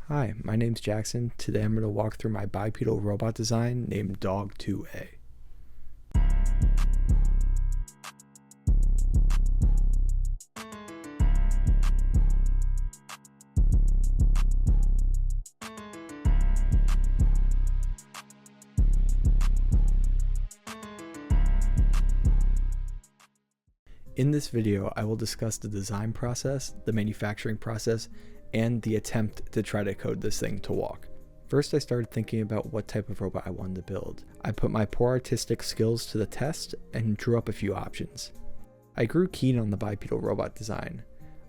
Hi, my name's Jackson. Today I'm going to walk through my bipedal robot design named Dog2A. In this video, I will discuss the design process, the manufacturing process, and the attempt to try to code this thing to walk. First, I started thinking about what type of robot I wanted to build. I put my poor artistic skills to the test and drew up a few options. I grew keen on the bipedal robot design.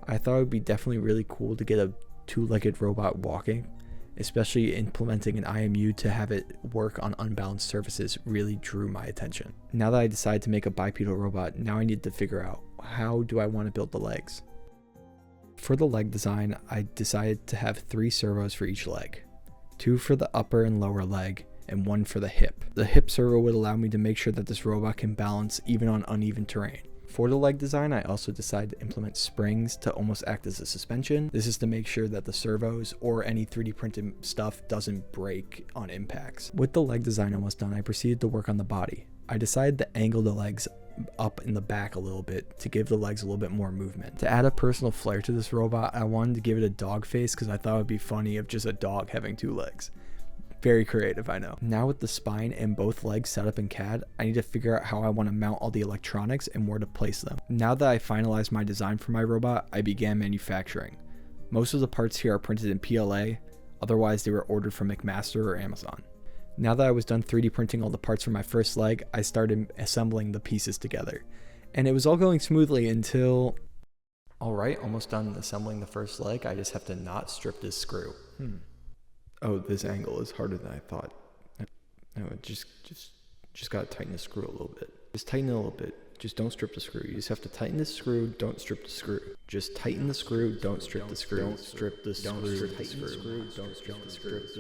I thought it would be definitely really cool to get a two-legged robot walking, especially implementing an IMU to have it work on unbalanced surfaces really drew my attention. Now that I decided to make a bipedal robot, now I need to figure out how do I want to build the legs. For the leg design, I decided to have 3 servos for each leg. 2 for the upper and lower leg, and 1 for the hip. The hip servo would allow me to make sure that this robot can balance even on uneven terrain. For the leg design, I also decided to implement springs to almost act as a suspension. This is to make sure that the servos or any 3D printed stuff doesn't break on impacts. With the leg design almost done, I proceeded to work on the body. I decided to angle the legs up in the back a little bit to give the legs a little bit more movement. To add a personal flair to this robot, I wanted to give it a dog face because I thought it would be funny of just a dog having 2 legs. Very creative, I know. Now with the spine and both legs set up in CAD, I need to figure out how I want to mount all the electronics and where to place them. Now that I finalized my design for my robot, I began manufacturing. Most of the parts here are printed in PLA, otherwise they were ordered from McMaster or Amazon. Now that I was done 3D printing all the parts for my first leg, I started assembling the pieces together. And it was all going smoothly until... Alright, almost done assembling the first leg. I just have to not strip this screw. Oh, this angle is harder than I thought. No, just gotta tighten the screw a little bit. Just tighten it a little bit. Just don't strip the screw. You just have to tighten the screw, don't strip the screw. Just tighten the screw, don't strip the screw. Don't strip the screw, tighten the screw, don't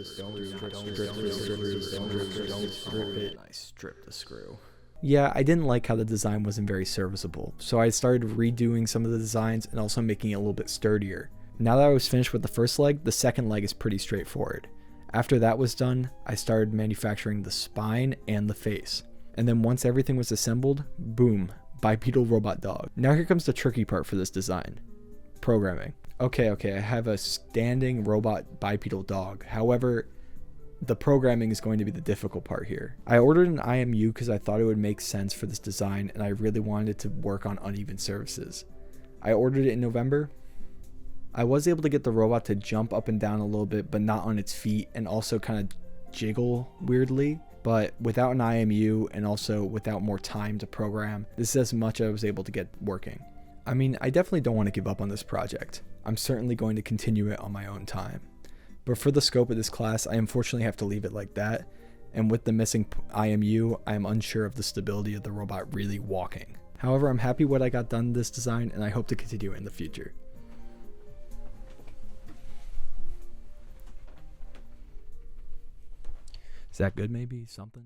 strip the screw. Don't strip it. I stripped the screw. Yeah, I didn't like how the design wasn't very serviceable, so I started redoing some of the designs and also making it a little bit sturdier. Now that I was finished with the first leg, the second leg is pretty straightforward. After that was done, I started manufacturing the spine and the face. And then once everything was assembled, boom, bipedal robot dog. Now here comes the tricky part for this design. Programming. Okay, I have a standing robot bipedal dog. However, the programming is going to be the difficult part here. I ordered an IMU because I thought it would make sense for this design and I really wanted it to work on uneven surfaces. I ordered it in November. I was able to get the robot to jump up and down a little bit, but not on its feet, and also kind of jiggle weirdly. But without an IMU and also without more time to program, this is as much as I was able to get working. I mean, I definitely don't want to give up on this project. I'm certainly going to continue it on my own time. But for the scope of this class, I unfortunately have to leave it like that. And with the missing IMU, I am unsure of the stability of the robot really walking. However, I'm happy what I got done in this design, and I hope to continue it in the future. Is that good maybe? Something?